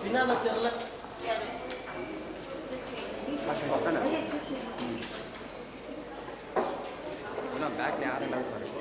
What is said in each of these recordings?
பின்னால் தெரியல பேக்ல யாரும் இல்லாமல் பாருங்க.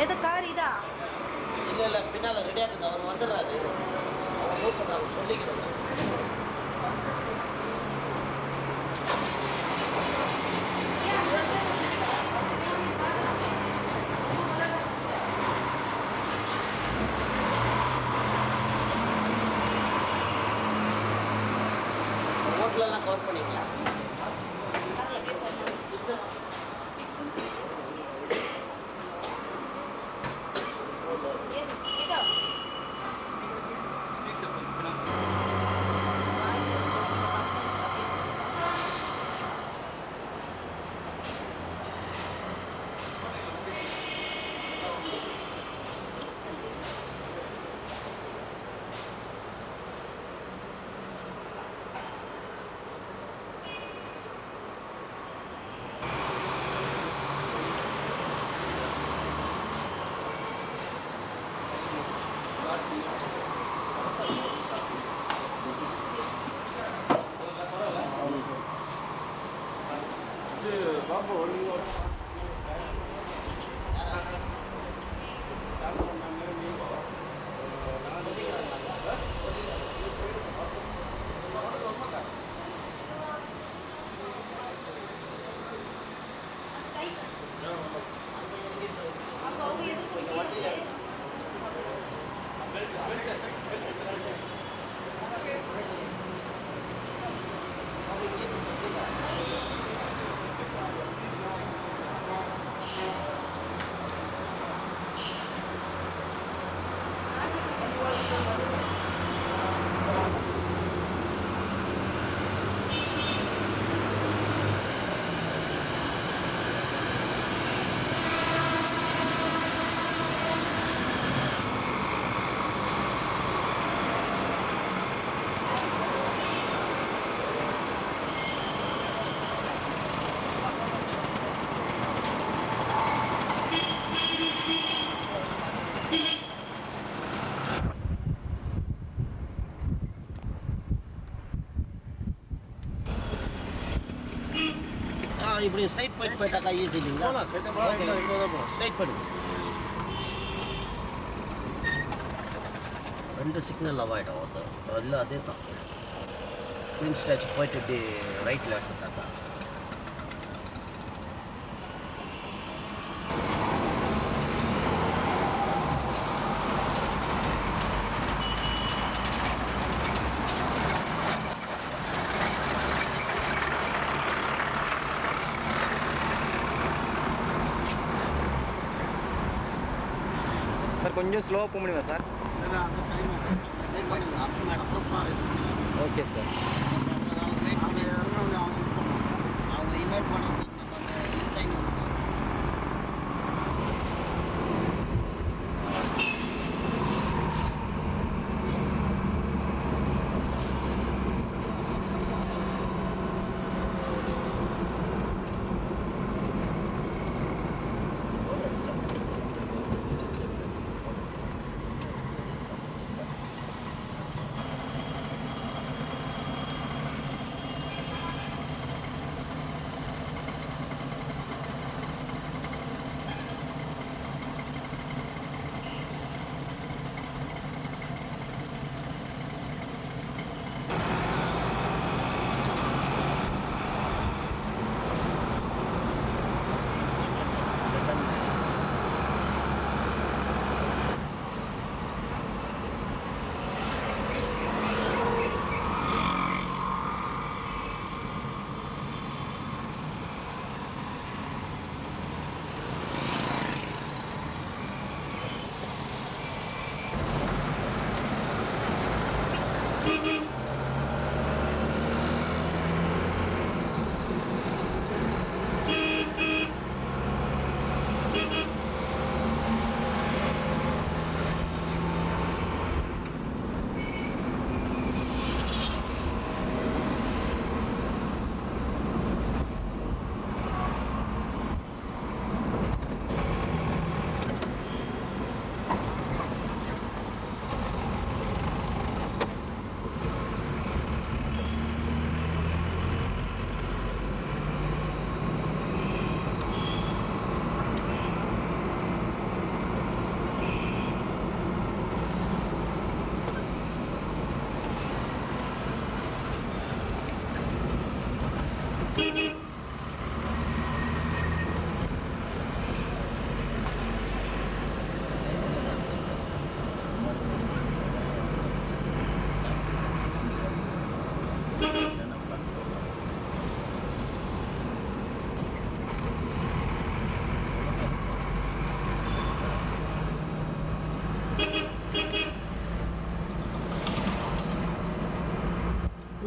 எது கார் இதா? இல்லை பின்னால் ரெடியாக இருக்குது. அவர் வந்துடுறாரு. அவர் மூவ் பண்ணுறாங்க சொல்லிக்கிறோம். ஹோட்டலெல்லாம் கவர் பண்ணிங்களா? இப்படி ஸ்ட்ரைட் போயிட்டாக்கா ஈஸி இல்லைங்களா? ஸ்ட்ரைட் பண்ணுங்க. 2 சிக்னல் அவாய்ட் ஆகுது. இல்லை அதே தான் குயின் ஸ்டாச்சு போயிட்டு இப்படி ரைட்டில் எடுத்துட்டாக்கா சார் கொஞ்சம் ஸ்லோவாக போக முடியுமா சார்? Okay sir. அவங்க இன்வைட் பண்ணுறது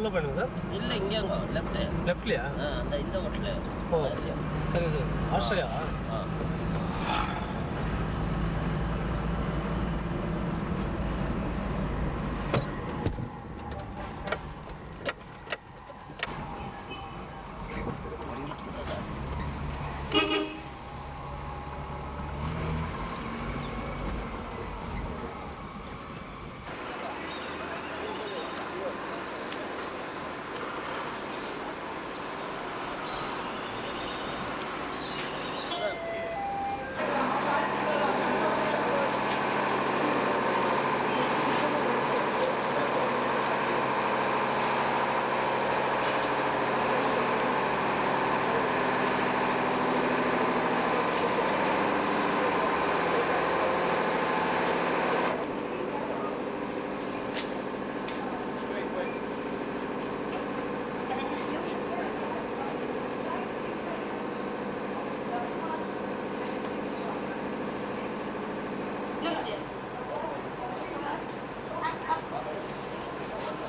உள்ள பண்ணுங்க சார். இல்லை இங்கேங்க லெஃப்ட்லையா? அந்த இந்த ஹோட்டலு. ஓ சரி சார். ஆஸ்திரேலியா?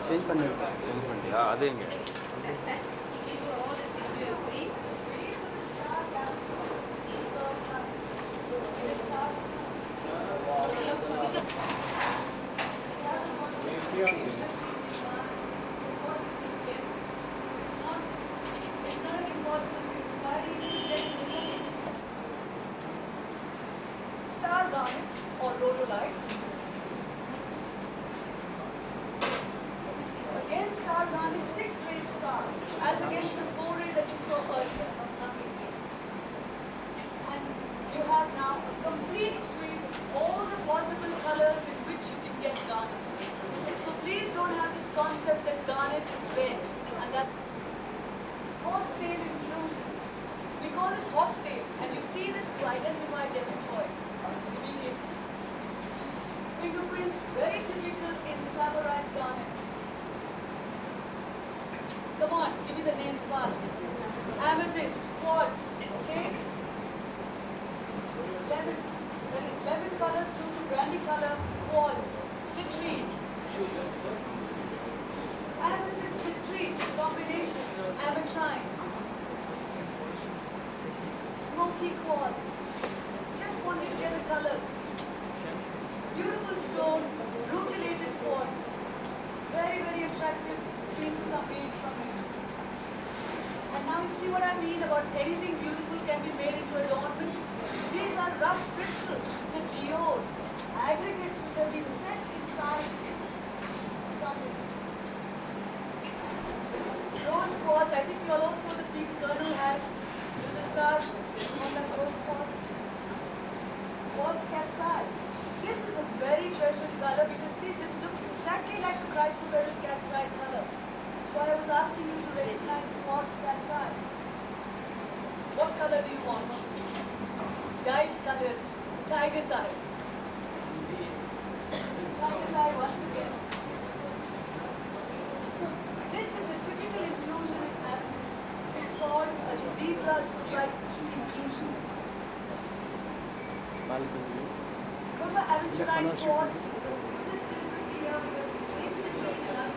சேஞ்ச் பண்ணிட்டியா? அது எங்க? Star garnet or rhodolite. Again, star garnet, 6-rayed star, as against the 4-ray that you saw earlier. And you have now a complete suite of all the possible colors in which you can get garnets. So please don't have this concept that garnet is red and that horsetail inclusions. We call this horsetail, and you see this to identify dementoid immediately. Fingerprints very typical in samarite garnet. Come on, give me the names fast. Amethyst, quartz, okay? Lemon, that is lemon color through to brandy color, quartz, citrine. Amethyst, citrine combination, ametrine. Smoky quartz. Just want you to get the colors. It's a beautiful stone, rutilated quartz. Very, very attractive pieces are made from it. And now you see what I mean about anything beautiful can be made into adornment. These are rough crystals. It's a geode. Aggregates which have been set inside something. Rose quartz, I think you all also the piece Colonel had. There's a star on that rose quartz. Quartz cat's eye. This is a very treasured color because see, this looks exactly like the chrysoberyl cat's eye color. That's why I was asking you to recognize quartz cat's eye. What color do you want? Dyed colors. Tiger's eye. Tiger's eye once again. This is a typical inclusion in amethyst. It's called a zebra stripe inclusion. Remember aventurine quartz? This little bit here because we've seen citrine and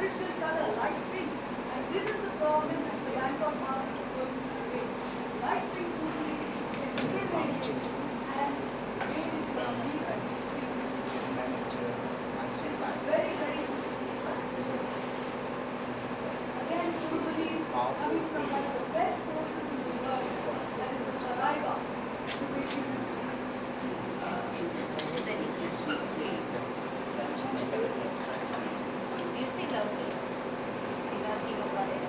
original color, light pink. And this is the problem that the Bangkok market is going through today. Light pink jewelry is irradiated and made into a neat and very, very again, jewelry coming from one of the best sources in the world, that is the Charaiba, to make you this She says that she may have an extra time. You say lovely. She's asking about it.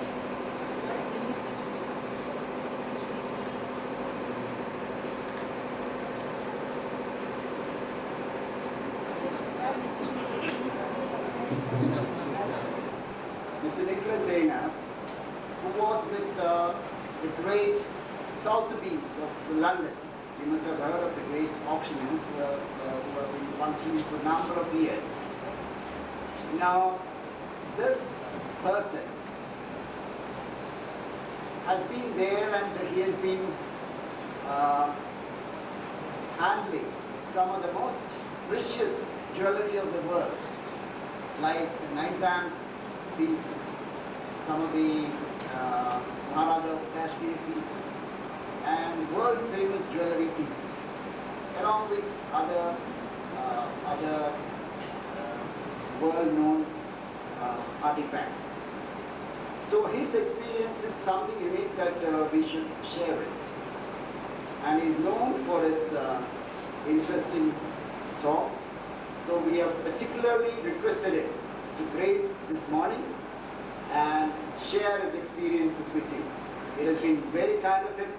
Mr. Nicholas Zainab, who was with the great Sotheby's of London. You must have heard of the great auctioneers who have been functioning for a number of years. Now, this person has been there and he has been handling some of the most precious jewelry of the world, like the Nizam's pieces, some of the Maharaja of Kashmir pieces, and world famous jewelry pieces, along with other world known artifacts. So his experience is something unique that we should share it. And he's known for his interesting talk. So we have particularly requested him to grace this morning and share his experiences with you. It has been very kind of him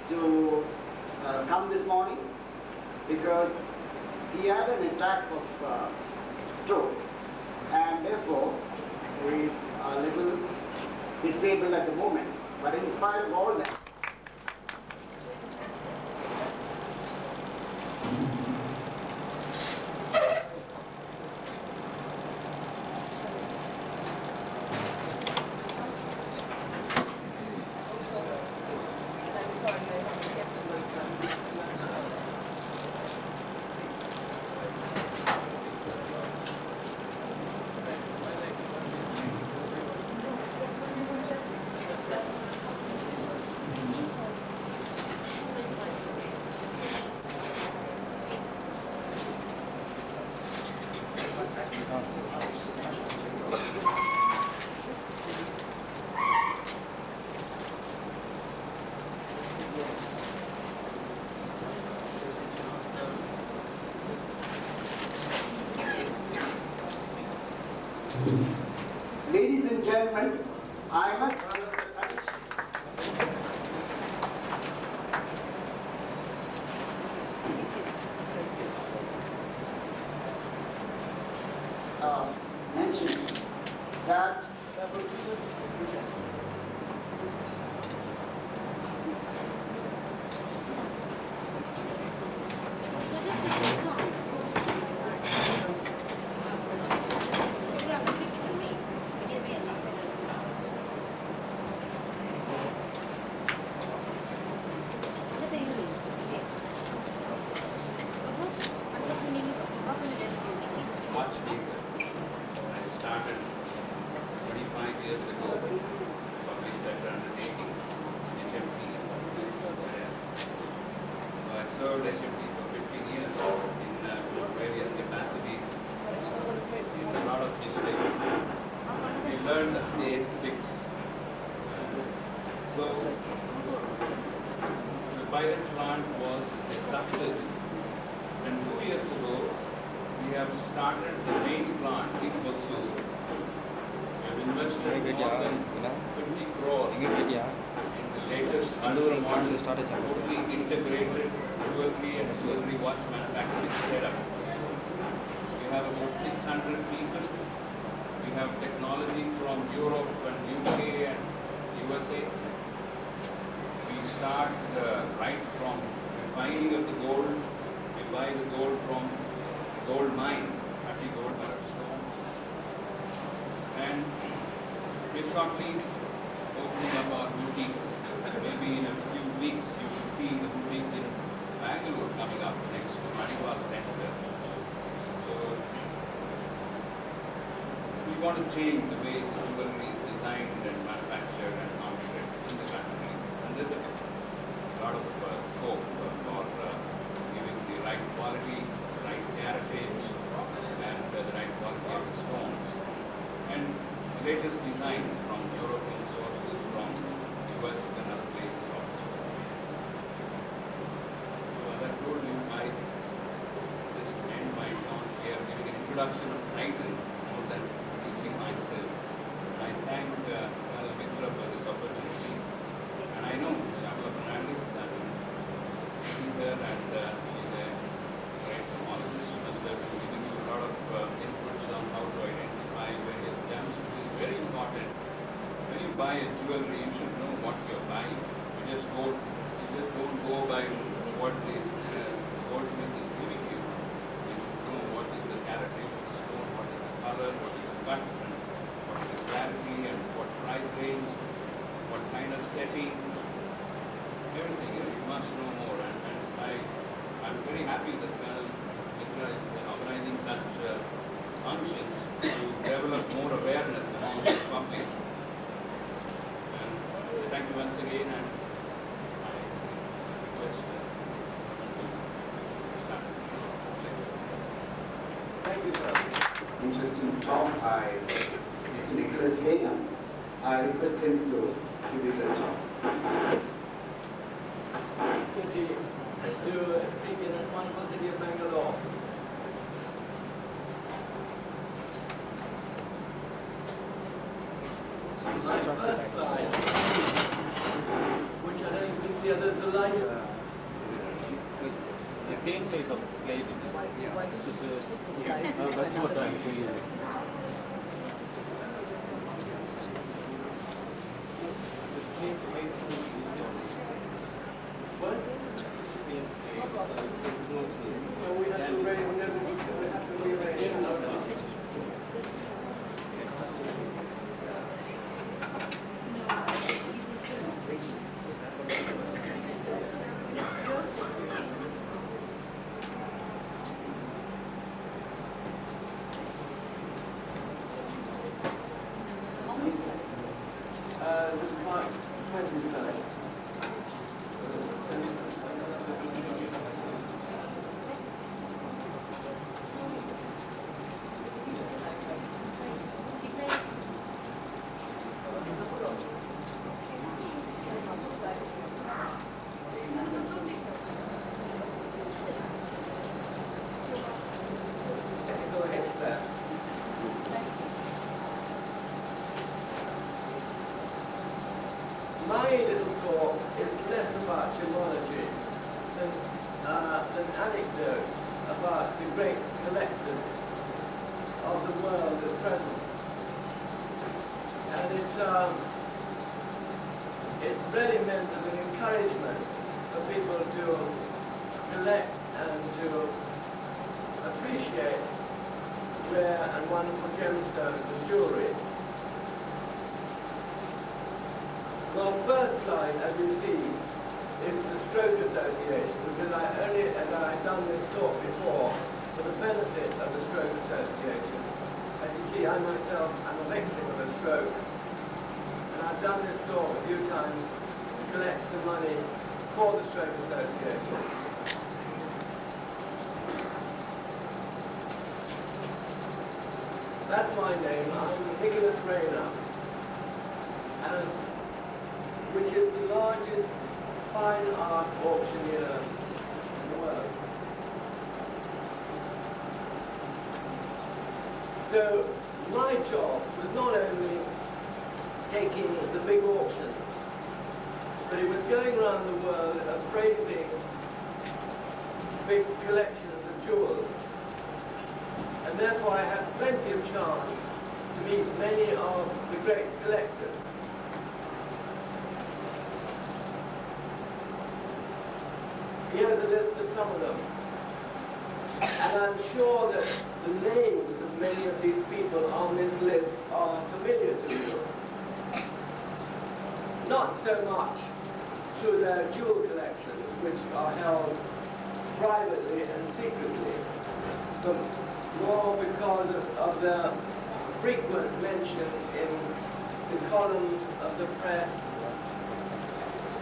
to come this morning because he had an attack of stroke and therefore he is a little disabled at the moment. But in spite of all that, I'm sorry, I haven't kept the myself. ladies and gentlemen, I must draw your attention. Mention that Archdeacon. I started 25 years ago, public sector undertakings, HMP. I served HMP for 15 years in various capacities, in a lot of districts. We learned the aesthetics closer. The pilot plant was a success, and 2 years ago, we have started the main plant in Hosur. We have invested more than 50 crores in the latest ultra-modern, totally integrated jewelry and jewelry watch manufacturing setup. We have about 600 people. We have technology from Europe and UK and USA. We start right from refining of the gold. We buy the gold from gold mine, Ati gold stone. And we're shortly opening up our boutiques. Maybe in a few weeks you will see the boutique in Bangalore coming up next to Manipal Center. So we we want to change the way the jewelry is designed and manufactured and marketed in the country. And there's a lot of scope for giving the right quality, right heritage, and the right quality of the stones. And the latest designs from European sources, from US and other places also. So as I told you, I just end my talk here giving an introduction of title more than introducing myself. I thank Colonel Mitra for this opportunity. And I know Shamla Fernandez and sitting here and she's a great gemologist. She must have been giving you a lot of inputs on how to identify various gems, which is very important. When you buy a jewelry, you should know what you're buying. You just don't go by what the goldsmith is giving you. You should know what is the character of the stone, what is the color, what is the cut, and what is the clarity, and what price range, what kind of setting, everything. You must know more. And I'm very happy that Colonel Mitra is organizing such functions to develop more awareness among the public. And thank you once again, and I request to start. Thank you, sir. Interesting talk. Mr. Nicholas Hayden, I request him to give you the talk. To speak in as one city of Bangalore. My first slide, which I don't think you can see, the light. The same size of slide. Why don't you just put the slides in That's what another I'm doing. The same size. What? Same size. So we have to rearrange. How many slides? There's about 20 slides. Go ahead, Steph. My little talk is less about gemology than anecdotes about the great collectors of the world at present. And it's really meant as an encouragement for people to collect and to appreciate rare and wonderful gemstones and jewelry. Well, first slide, as you see, is the Stroke Association, because as I've done this talk before, for the benefit of the Stroke Association. As you see, I myself am a victim of a stroke, and I've done this talk a few times to collect some money for the Stroke Association. That's my name. I'm Nicholas Rayner, and which is the largest fine art auctioneer in the world. So my job was not only taking the big auctions, but it was going around the world appraising big collections of jewels. And therefore I had plenty of chance to meet many of the great collectors. Here's a list of some of them. And I'm sure that the names of many of these people on this list are familiar to you. Not so much through their jewel collections, which are held privately and secretly, but more because of their frequent mention in the columns of the press,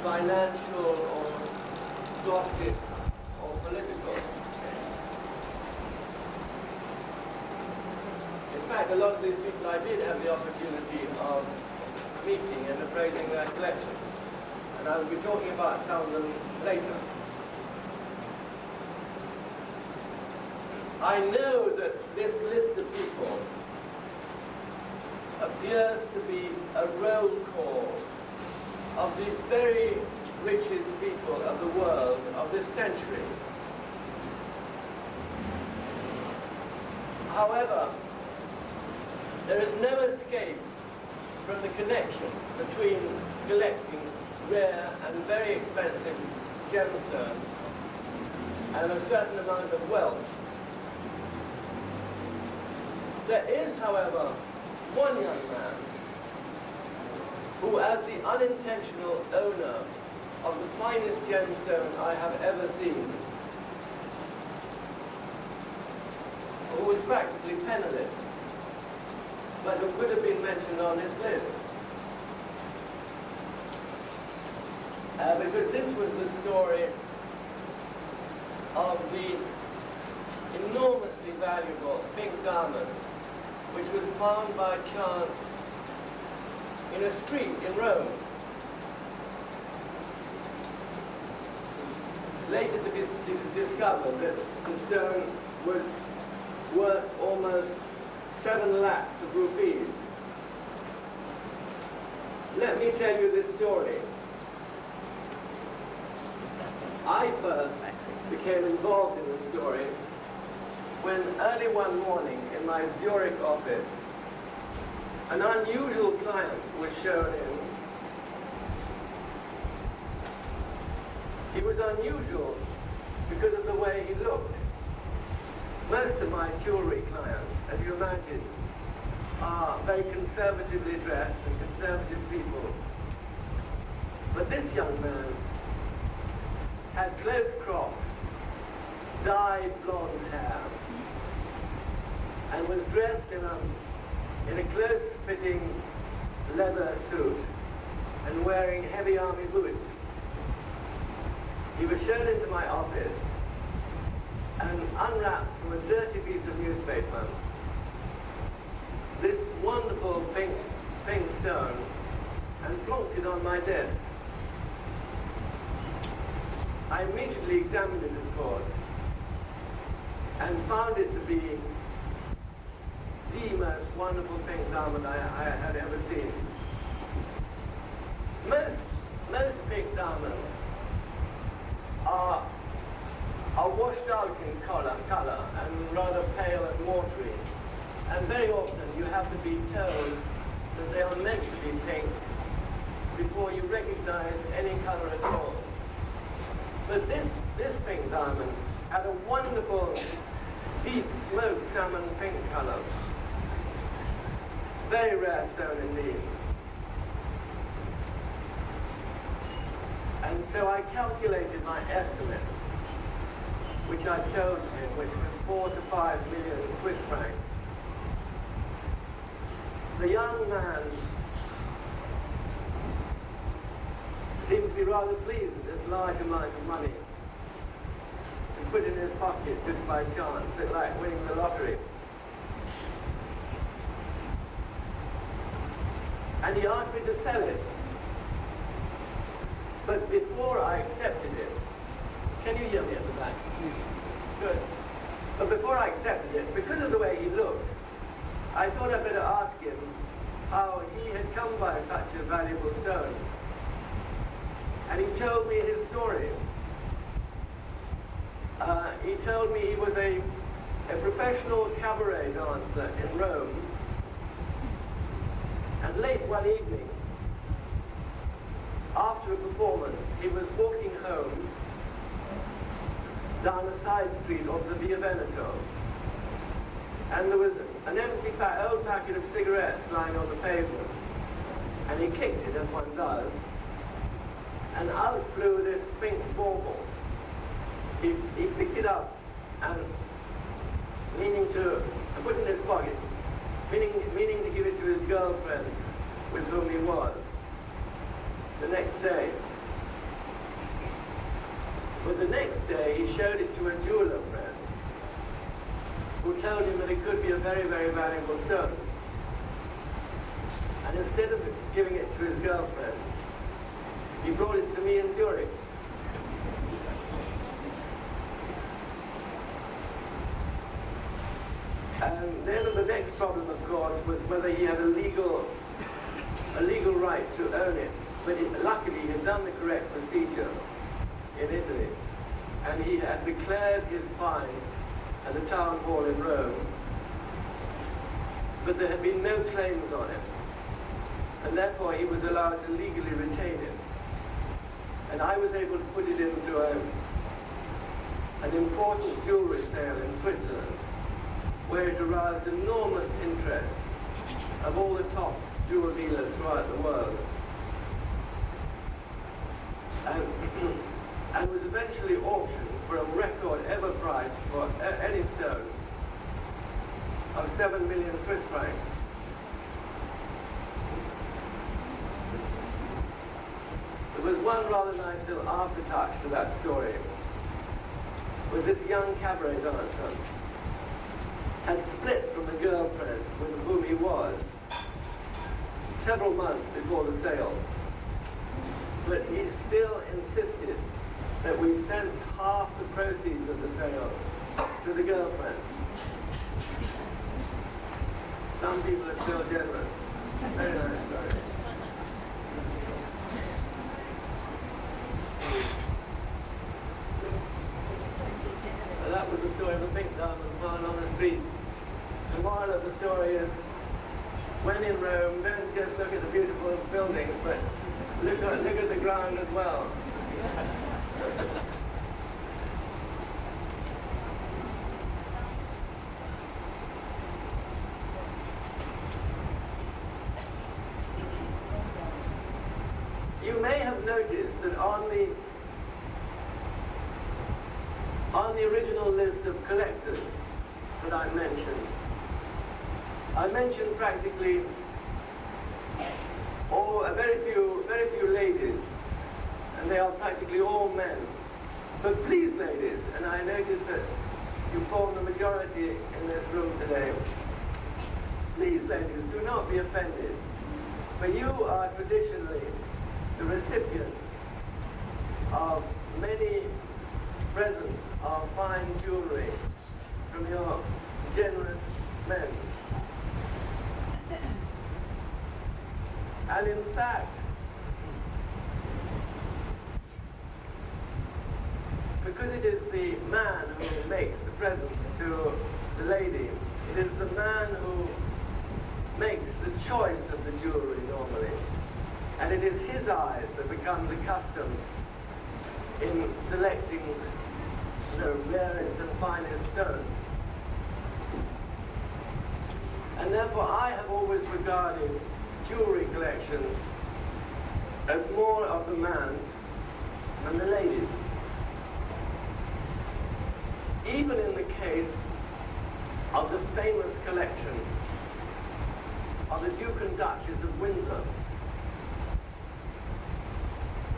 financial or gossip or political. In fact, a lot of these people I did have the opportunity of meeting and appraising their collections. And I will be talking about some of them later. I know that this list of people appears to be a roll call of the very richest people of the world of this century. However, there is no escape from the connection between collecting rare and very expensive gemstones and a certain amount of wealth. There is, however, one young man who, as the unintentional owner of the finest gemstone I have ever seen, who was practically penniless, but who could have been mentioned on this list. Because this was the story of the enormously valuable pink diamond, which was found by chance in a street in Rome. Later to be discovered that the stone was worth almost 7 lakhs of rupees. Let me tell you this story. I first became involved in the story when early one morning in my Zurich office, an unusual client was shown in. He was unusual because of the way he looked. Most of my jewelry clients, as you imagine, are very conservatively dressed and conservative people. But this young man had close-cropped, dyed blonde hair, and was dressed in a close-fitting leather suit and wearing heavy army boots. He was shown into my office and unwrapped from a dirty piece of newspaper this wonderful pink stone and plonked it on my desk. I immediately examined it, of course, and found it to be the most wonderful pink diamond I had ever seen. Most pink diamonds are washed out in color and rather pale and watery. And very often you have to be told that they are meant to be pink before you recognize any color at all. But this pink diamond had a wonderful deep smoked salmon pink color. Very rare stone indeed. And so I calculated my estimate, which I told him, which was 4 to 5 million Swiss francs. The young man seemed to be rather pleased with this large amount of money and put it in his pocket just by chance, a bit like winning the lottery. And he asked me to sell it. But before I accepted it, can you hear me at the back? Yes. Good. But before I accepted it, because of the way he looked, I thought I'd better ask him how he had come by such a valuable stone. And he told me his story. He told me he was a professional cabaret dancer in Rome. And late one evening, after a performance, he was walking home down a side street of the Via Veneto. And there was an empty old packet of cigarettes lying on the pavement. And he kicked it, as one does. And out flew this pink bauble. He picked it up and, meaning to put it in his pocket, meaning to give it to his girlfriend with whom he was the next day. But the next day he showed it to a jeweler friend who told him that it could be a very, very valuable stone. And instead of giving it to his girlfriend, he brought it to me in Zurich. And then the next problem, of course, was whether he had a legal right to own it. But luckily, he had done the correct procedure in Italy, and he had declared his fine at the town hall in Rome, but there had been no claims on it, and therefore he was allowed to legally retain it. And I was able to put it into an important jewelry sale in Switzerland, where it aroused enormous interest of all the top jewel dealers throughout the world. And was eventually auctioned for a record ever price for any stone of 7 million Swiss francs. There was one rather nice little aftertouch to that story. Was this young cabaret dancer had split from the girlfriend with whom he was several months before the sale. But he still insisted that we sent half the proceeds of the sale to the girlfriend. Some people are still generous. Very nice story. Well, that was the story of a pink diamond found on the street. The moral of the story is, when in Rome, don't just look at the beautiful buildings, but look at the ground as well. You may have noticed that on the original list of collectors that I mentioned practically very few ladies, and they are practically all men. But please, ladies, and I notice that you form the majority in this room today, please, ladies, do not be offended, for you are traditionally the recipients of many presents of fine jewelry from your generous men. And in fact, because it is the man who makes the present to the lady, it is the man who makes the choice of the jewelry normally. And it is his eyes that become the custom in selecting the rarest and finest stones. And therefore I have always regarded jewelry collections as more of the man's than the ladies. Even in the case of the famous collection of the Duke and Duchess of Windsor,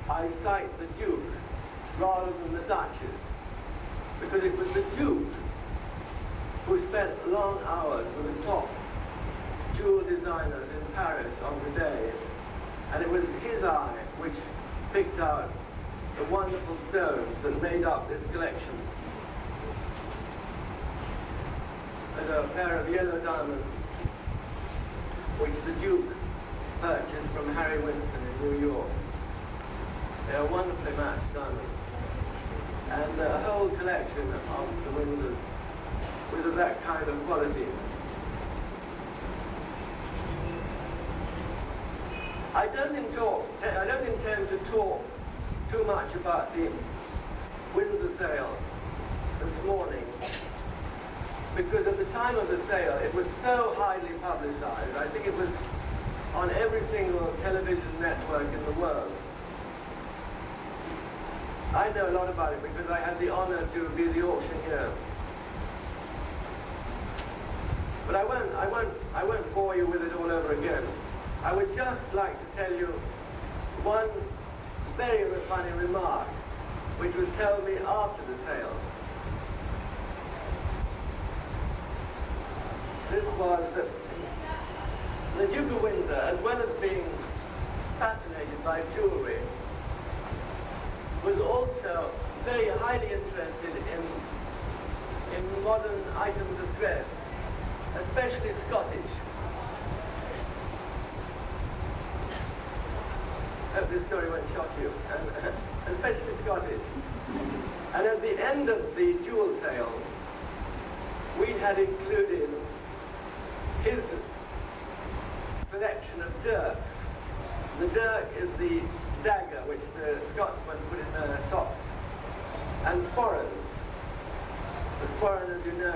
I cite the Duke rather than the Duchess, because it was the Duke who spent long hours with the top jewel designers in Paris on the day, and it was his eye which picked out the wonderful stones that made up this collection. There's a pair of yellow diamonds which the Duke purchased from Harry Winston in New York. They are wonderfully matched diamonds, and a whole collection of the Windsors with that kind of quality. I don't intend to talk too much about the Windsor sale this morning, because at the time of the sale it was so highly publicized. I think it was on every single television network in the world. I know a lot about it because I had the honor to be the auctioneer. But I won't won't bore you with it all over again. I would just like to tell you one very funny remark, which was told me after the sale. This was that the Duke of Windsor, as well as being fascinated by jewelry, was also very highly interested in modern items of dress, especially Scottish. I hope this story won't shock you, and especially Scottish. And at the end of the jewel sale, we had included his collection of dirks. The dirk is the dagger which the Scotsmen put in their socks, and sporrans. The sporran, as you know,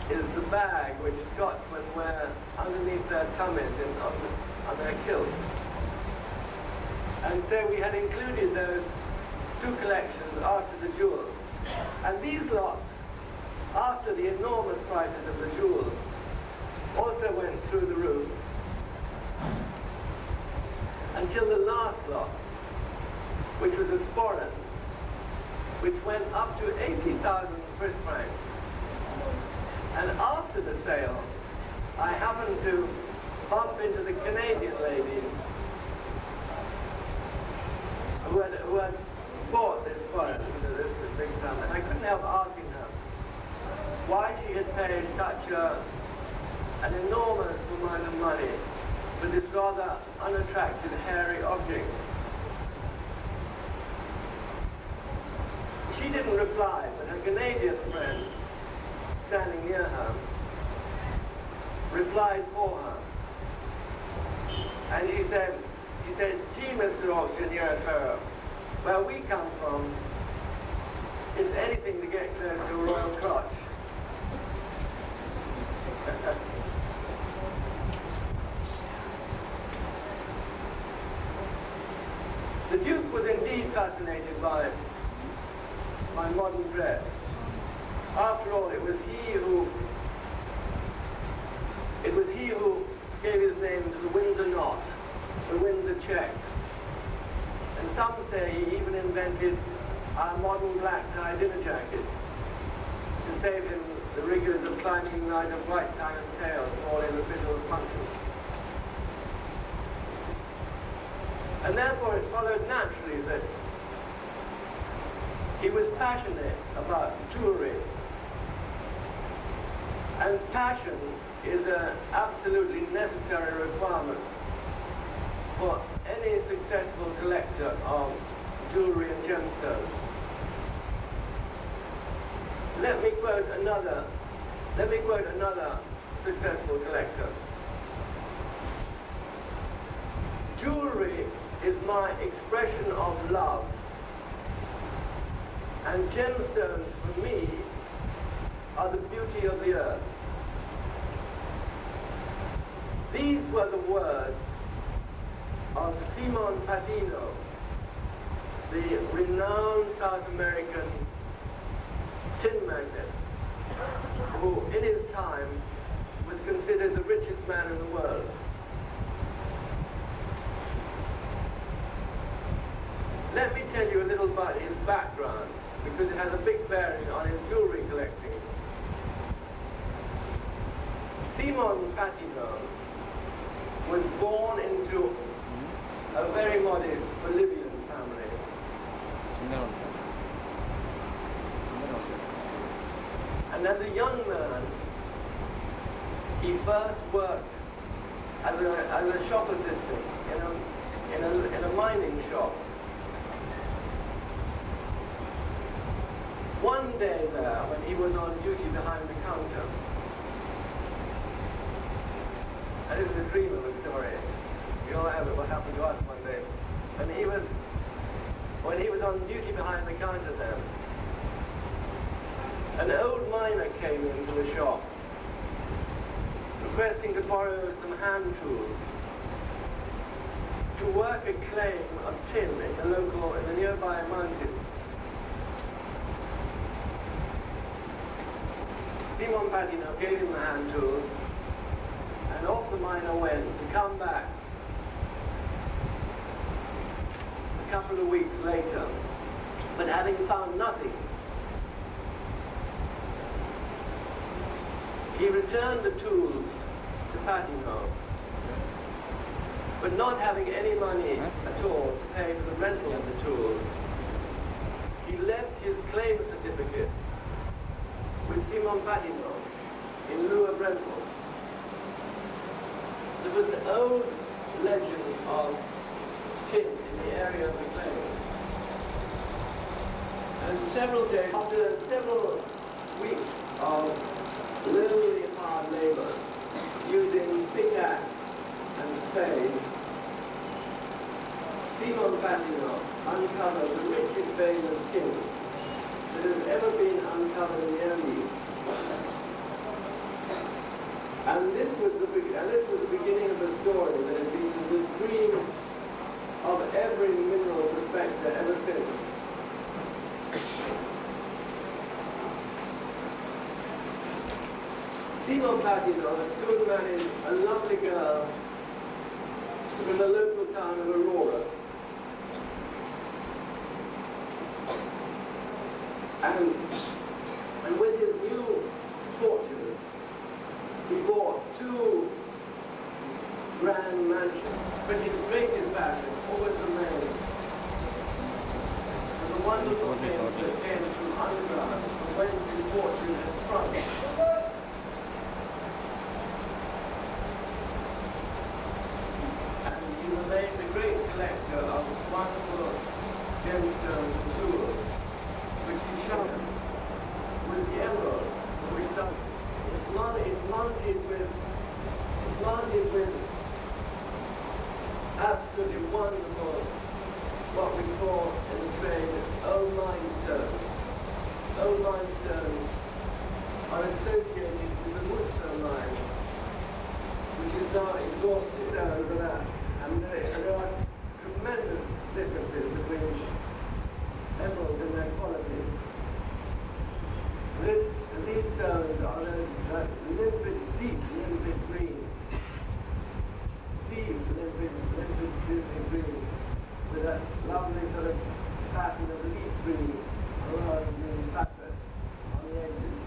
is the bag which Scotsmen wear underneath their tummies on their kilts. And so we had included those two collections after the jewels. And these lots, after the enormous prices of the jewels, also went through the roof until the last lot, which was a sporran, which went up to 80,000 Swiss francs. And after the sale, I happened to bump into the Canadian lady who had bought this sporran, this big sum, and I couldn't help asking her why she had paid such an enormous amount of money for this rather unattractive, hairy object. She didn't reply, but her Canadian friend, standing near her, replied for her. And she said, gee, Mr. Auctioneer, sir, where we come from, it's anything to get close to a royal crotch. The Duke was indeed fascinated by modern dress. After all, it was he who gave his name to the Windsor knot, the Windsor check. And some say he even invented our modern black tie dinner jacket to save him the rigors of climbing a night of white tie and tails all in official functions. And therefore it followed naturally that he was passionate about jewelry. And passion is an absolutely necessary requirement for any successful collector of jewelry and gemstones. Let me quote another successful collector. Jewelry is my expression of love, and gemstones for me are the beauty of the earth. These were the words of Simon Patino, the renowned South American tin magnate, who in his time was considered the richest man in the world. Let me tell you a little about his background, because it has a big bearing on his jewelry collecting. Simon Patino was born into a very modest Bolivian family. And as a young man, he first worked as a shop assistant in a mining shop. One day there, when he was on duty behind the counter, and this is a dream of a story. We all have it, what happened to us one day. When he was on duty behind the counter there, an old miner came into the shop, requesting to borrow some hand tools to work a claim of tin in the nearby mountains. Simon Patino gave him the hand tools, and off the miner went to come back a couple of weeks later, but having found nothing. He returned the tools to Patino, but not having any money at all to pay for the rental of the tools, he left his claim certificates with Simon Patino in lieu of rental. There was an old legend of tin in the area of the claims. And after several weeks of literally hard labor, using pickaxe and spade, Simon Patino uncovered the richest vein of tin that has ever been uncovered in the Andes. And this was the beginning of a story that has been the dream of every mineral prospector ever since. Simon Patino soon married a lovely girl from the local town of Aurora. And with his new fortune, he bought 2 grand mansions. But his greatest passion always remained for the wonderful things that came from underground, from whence his fortune had sprung. And he remained a great collector of wonderful gemstones and jewels, which he showed with the emerald, for example. It's mounted with absolutely wonderful, what we call in the trade, old mine stones. Old mine stones are associated with the Mutsu mine, which is now exhausted over that. And there are tremendous differences between emeralds in their quality. These stones are a little bit deep, a little bit green. Deep, a little bit green, with a lovely sort of pattern of leaf green, around green pattern on the edges.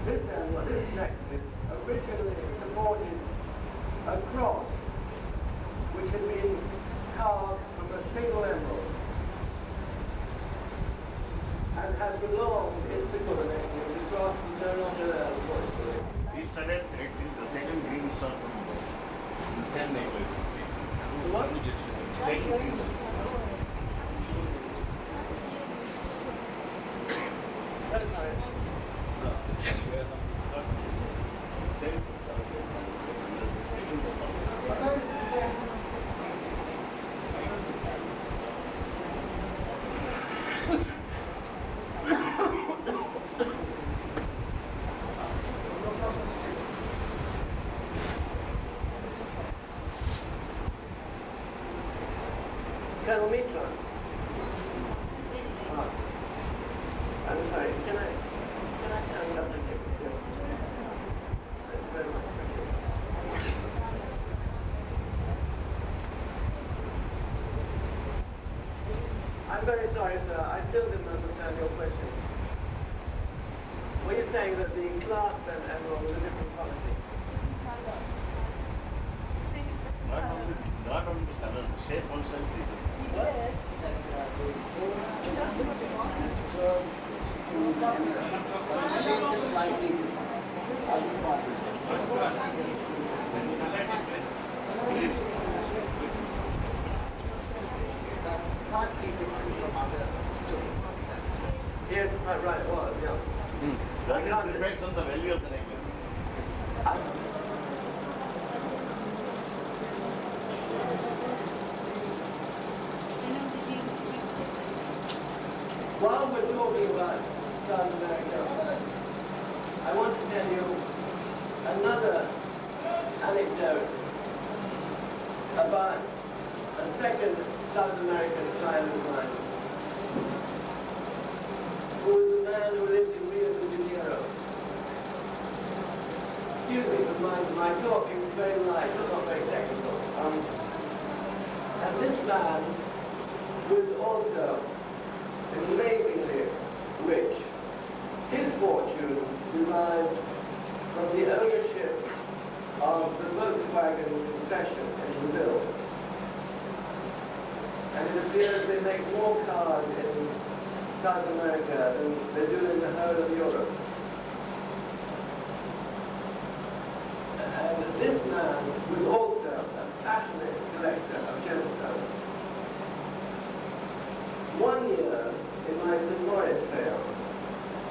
This necklace originally supported a cross which had been carved from a single emerald and had belonged in the necklace. The cross is no longer there, unfortunately. We started collecting the second green stone from the same necklace. What? Second green stone. That's nice. No, we are not same. Second stone. Colonel Mitron. I'm sorry, can I double check? Yes. Thank you very much. I'm very sorry, sir. I still didn't understand your question. Were you saying that the clasp and emerald was a different quality? Not only the color, the shape also is different. He says The shape is slightly different. As small. That's slightly different from other stones. Yes, right, it was, yeah. That depends on the value of the necklace. While we're talking about South America, I want to tell you another anecdote about a second South American child of mine, who was a man who lived in Rio de Janeiro. excuse me for my talk is very light, not very technical. And this man was also amazingly rich. His fortune derived from the ownership of the Volkswagen concession in Brazil. And it appears they make more cars in South America than they do in the whole of Europe. And this man was also a passionate collector of gemstones. One year, in my St. Moritz sale,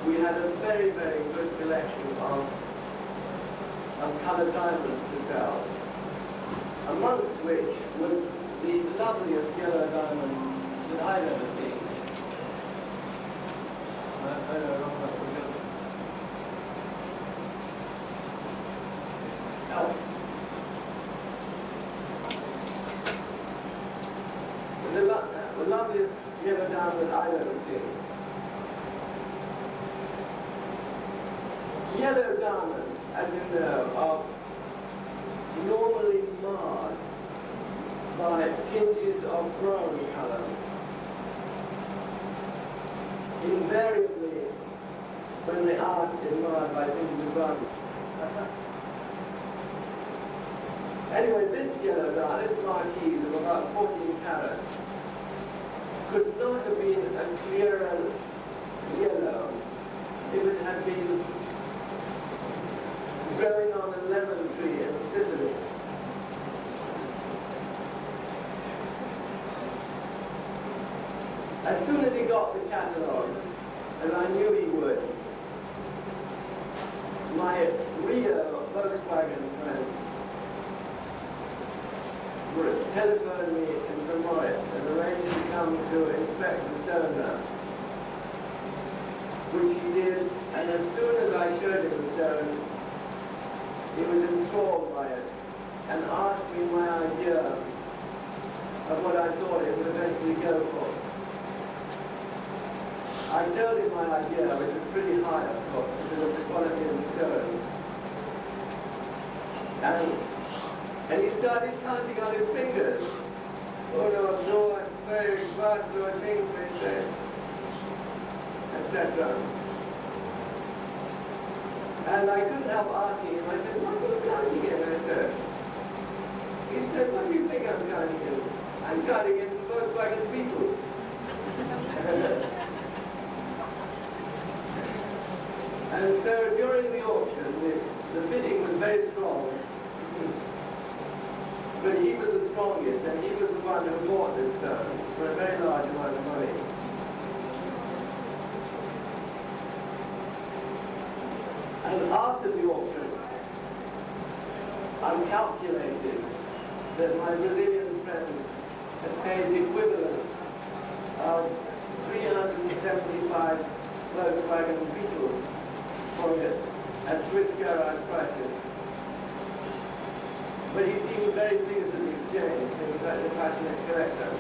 we had a very, very good collection of colored diamonds to sell, amongst which was the loveliest yellow diamond that I've ever seen. The loveliest yellow diamond I've ever seen. Yellow diamonds, as you know, are normally marred by tinges of brown color. Invariably, when they aren't marred by tinges of brown. Anyway, this yellow diamond, this marquise of about 14 carats, could not have been a clearer yellow if it had been growing on a lemon tree in Sicily. As soon as he got the catalogue, and I knew he would, my Rio Volkswagen friend telephoned me in St. Moritz and arranged to come to inspect the stone now, which he did, and as soon as I showed him the stone, he was enthralled by it and asked me my idea of what I thought it would eventually go for. I told him my idea, which was pretty high, of course, because of the quality of the stone. And he started counting on his fingers. Oh no, I'm very bad to a thing, princess, etc. And I couldn't help asking him, I said, what are you counting in, sir? He said, what do you think I'm counting in? I'm counting in Volkswagen Beetles. And so during the auction, the bidding was very strong. But he was the strongest, and he was the one who bought this stone for a very large amount of money. And after the auction, I calculated that my Brazilian friend had paid the equivalent of 375 Volkswagen Beetles for it at Swiss garage prices. But he seemed very pleased with the exchange. He was such a passionate collector.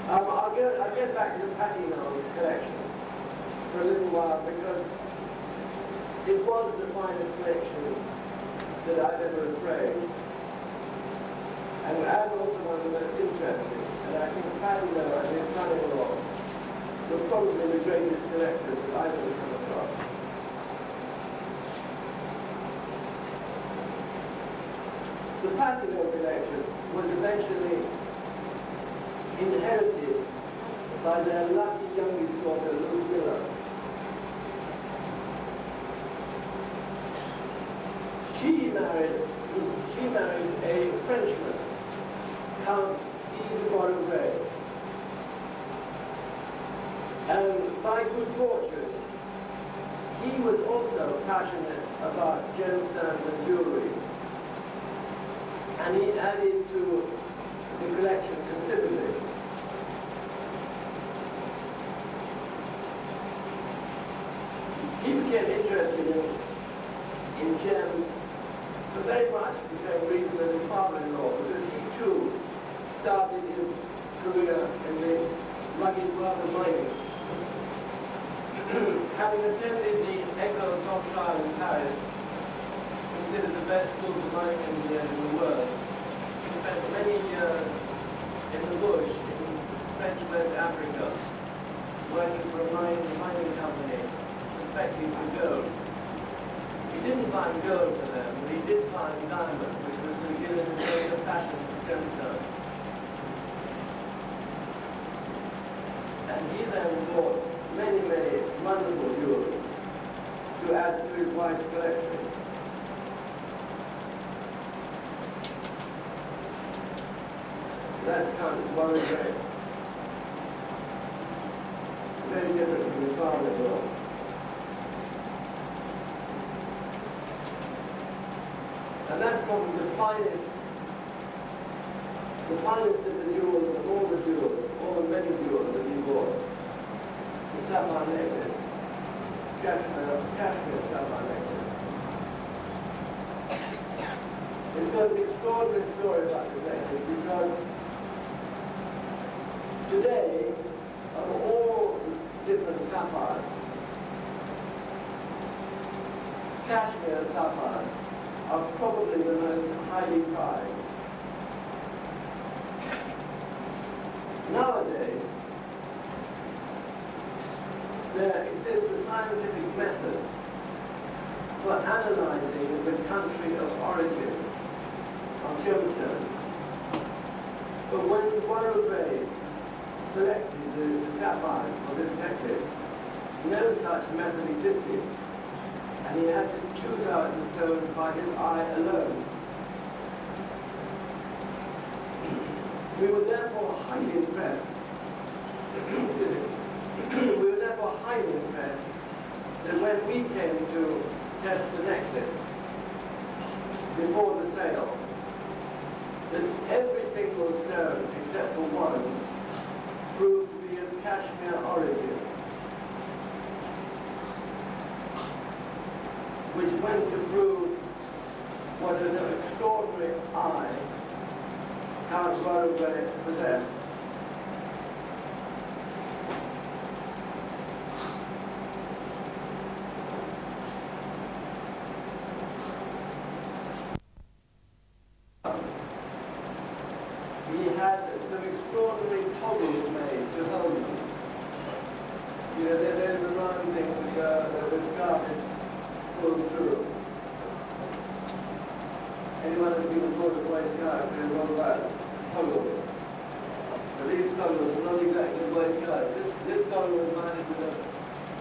I'll get back to the Patino collection for a little while because it was the finest collection that I've ever appraised, and also one of the most interesting. And I think Patino and his son-in-law were probably the greatest collectors that I've ever come across. The Patino collection was eventually inherited by their lucky youngest daughter, Lucilla. She married a Frenchman, Count de Boisrobey. And by good fortune, he was also passionate about gemstones and jewelry. And he added to the collection considerably. He became interested in gems for very much the same reason as his father-in-law, because he too started his career in the rugged world of mining. Having attended the École Centrale in Paris, considered the best school for mining engineers in the world, he spent many years in the bush in French West Africa, working for a mining company, prospecting for gold. He didn't find gold for them, but he did find diamonds, which was to give him a greater passion for gemstones. And he then bought many, many wonderful jewels to add to his wife's collection. That's kind of Boisrobey. Very different from his father-in-law. And that's probably the finest of the jewels, of all the jewels, all the many jewels that he bought. The sapphire necklace, cashmere sapphire necklace. It's got an extraordinary story about this necklace because today, of all different sapphires, cashmere sapphires are probably the most highly prized. Nowadays, there exists a scientific method for analyzing the country of origin of gemstones. But when Boisrobey selected the sapphires for this necklace, no such method existed, and he had to choose out the stones by his eye alone. We were therefore highly impressed. We were therefore highly impressed that when we came to test the necklace before the sale, that every single stone except for one proved to be of cashmere origin, which went to prove what an extraordinary eye Count Boisrobey possessed. He had some extraordinary toggles made to hold them. You know, there's a round thing that the scarf is pulled through. Anyone who's been aboard a Boy Scout knows all about toggles. But these toggles are not exactly Boy Scouts. This toggle was mounted with a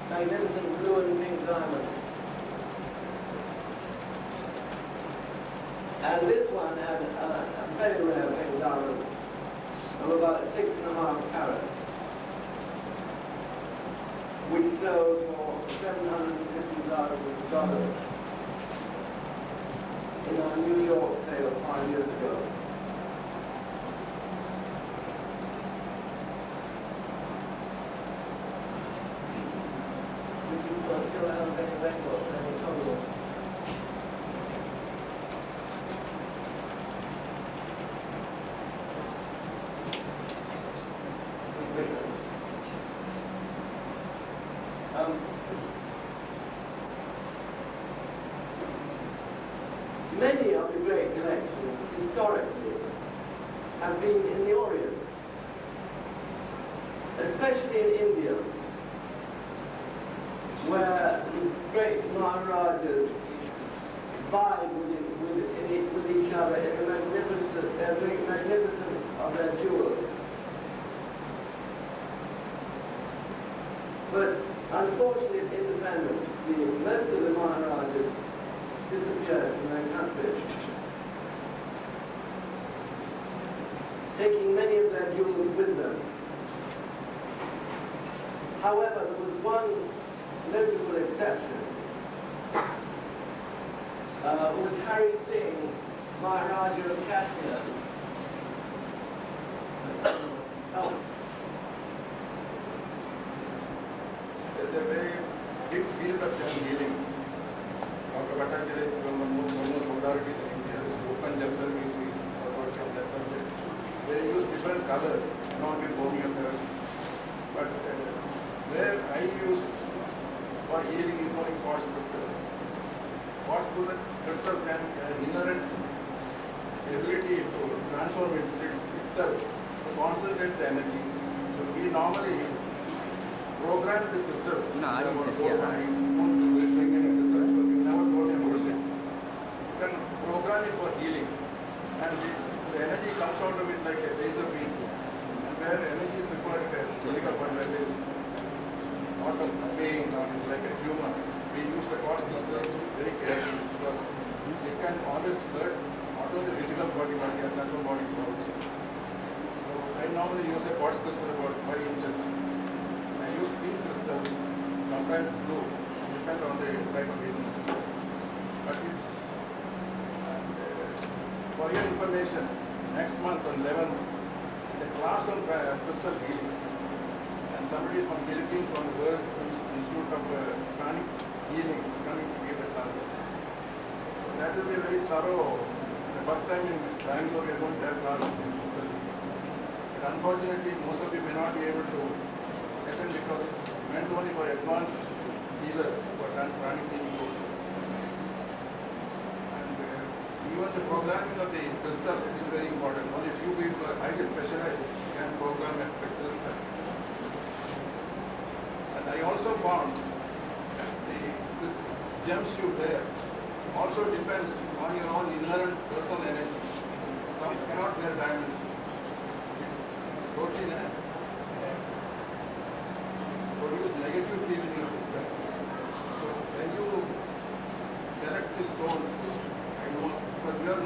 magnificent blue and pink diamond. And this one had a very rare pink diamond of about 6.5 carats, which sold for $750,000 in our New York sale 5 years ago. Would you still have any records, any total? Many of the great collections historically have been in the Orient, especially in India, where the great Maharajas vied with each other in the magnificence of their jewels. But unfortunately, independence, most of the Maharajas disappeared from their country, taking many of their jewels with them. However, there was one notable exception. It was Hari Singh, Maharaja of Kashmir. Oh. There's a very big field of healing. Dr. Bhattacharya is one of the most authorities in India. This open general meeting authority on that subject. They use different colors, not with homeopathy. But where I use for healing is only quartz crystals. Quartz crystal can inherent ability to transform itself to concentrate the energy. So we normally program the crystals. No, I didn't say, I won't do it bring any crystals, but you never told me about this. You can program it for healing, and the energy comes out of it like a laser beam. And where energy is required, a medical point where there is not a pain or it's like a tumor, we use the quartz crystals very carefully because it can always hurt not only the physical body but the subtle bodies also. So I normally use a quartz crystal about 5 inches. I use pink crystals, sometimes blue, depends on the type of illness. But it's, for your information, next month on 11th, it's a class on crystal healing. And somebody from Philippines from the World Institute of Pranic Healing is coming to give the classes. So that will be very thorough. The first time in Bangalore we are going to have classes in crystal healing. But unfortunately, most of you may not be able to attend because it's meant only for advanced healers who have done pranic healing courses. And even the programming of the crystal is very important. Only few people are highly specialized can program a crystal. And I also found that the gems you wear also depends on your own inherent personal energy. Some cannot wear diamonds. Protein produce negative feeling in your system. So when you select the stones, I know because we are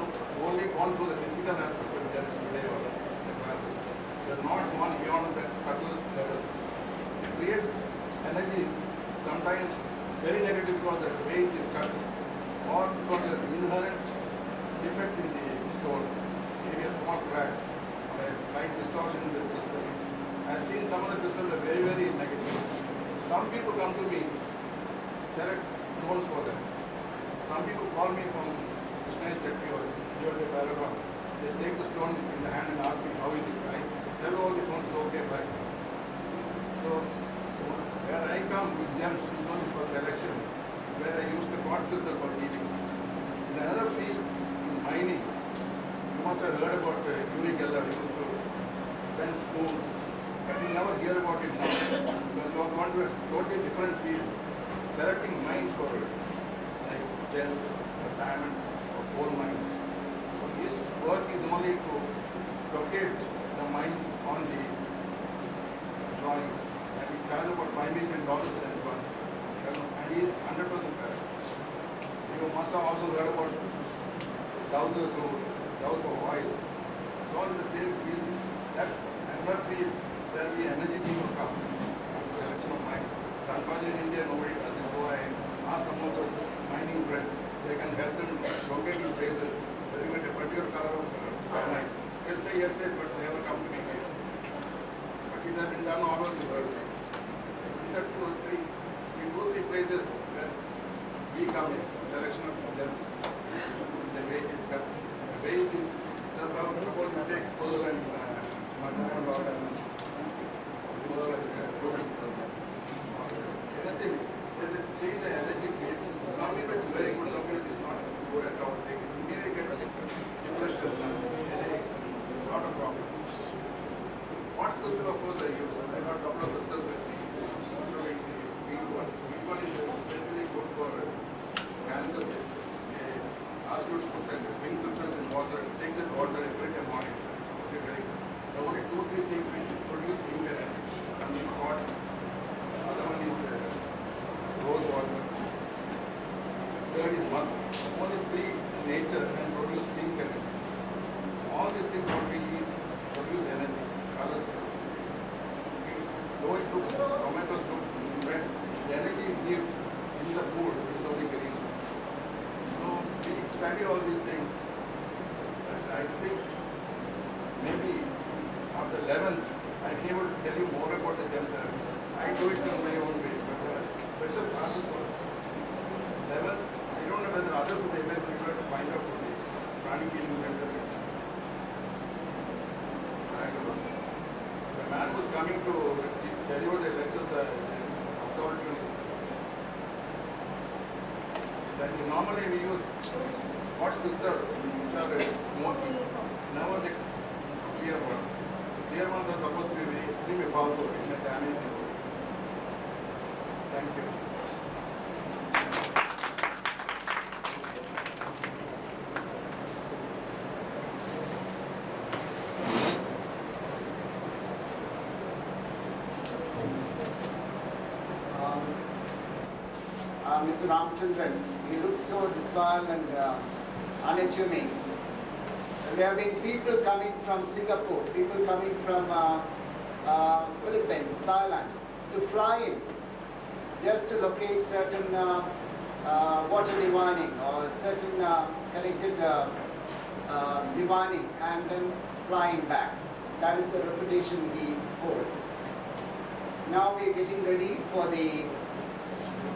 only gone through the physical aspect of gems today or the classes. We are not gone beyond the subtle levels. It creates energies, sometimes very negative because the weight is cut or because the inherent defect in the stone, maybe a small crack or a slight distortion in the crystal. I have seen some of the crystals are very, very negative. Some people come to me, select stones for them. Some people call me from Krishna Chetty or Georgia Paragon. They take the stone in the hand and ask me, how is it? I tell all the stones, okay, bye. So, where I come with gems is only for selection, where I use the quartz crystal for healing. In another field, in mining, you must have heard about Uri Geller. He used to bend spoons, but you never hear about it now. Because you are going to a totally different field, selecting mines for it, like gems, or diamonds, or coal mines. So his work is only to locate the mines on the drawings. And he charges about $5 million in advance. And he is 100% correct. You must have also heard about dowsers who douse for oil. It's all in the same field. That another field where the energy team will come to selection of mines. Unfortunately in India nobody does it. So I ask some of those mining friends, they can help them locate in places where you get a particular color of mine. They'll say yes, yes, but they never come to me here. But it has been done all over the world. Except 2 or 3 places where we come in, selection of gems. The weight is cut. The weight is, suppose you take full and anything, there is change the energy field. Some people it's very good, some people it's not good at all. They immediately get depression, headaches, a lot of problems. Quartz crystal, of course, I use. I got a couple of crystals with me. One is especially good for cancer. They ask you to put the pink crystals in water, take that water every day morning. Okay, very good. The only 2-3 things which produce pink energy. One is quartz, the other one is though it looks tomato soup, but the energy it gives in the food is nobody can eat. So we study all these things. And I think maybe after 11th, I'm able to tell you more about the gem therapy. I do it in my own way, but there are special classes for us. 11th, I don't know whether others will be able to find out for the Prani Healing Center. I don't know. The man was coming to deliver the lectures authority. Then normally we use hot crystals, which are smoky. Now the clear ones. The clear ones are supposed to be very extremely powerful in the damage. Thank you. Mr. Ramchandran, he looks so docile and unassuming. There have been people coming from Singapore, people coming from Philippines, Thailand, to fly in just to locate certain water divining or certain connected divining and then flying back. That is the reputation he holds. Now we are getting ready for the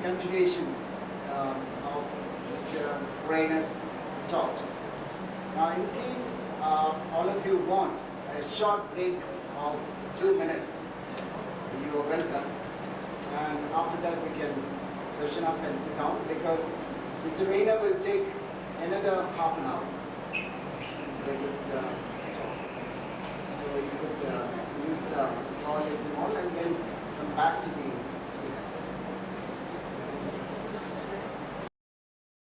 continuation of Mr. Rainer's talk. Now in case all of you want a short break of 2 minutes, you are welcome. And after that we can freshen up and sit down because Mr. Rainer will take another half an hour with his talk. So you could use the toilets and all and then come back to the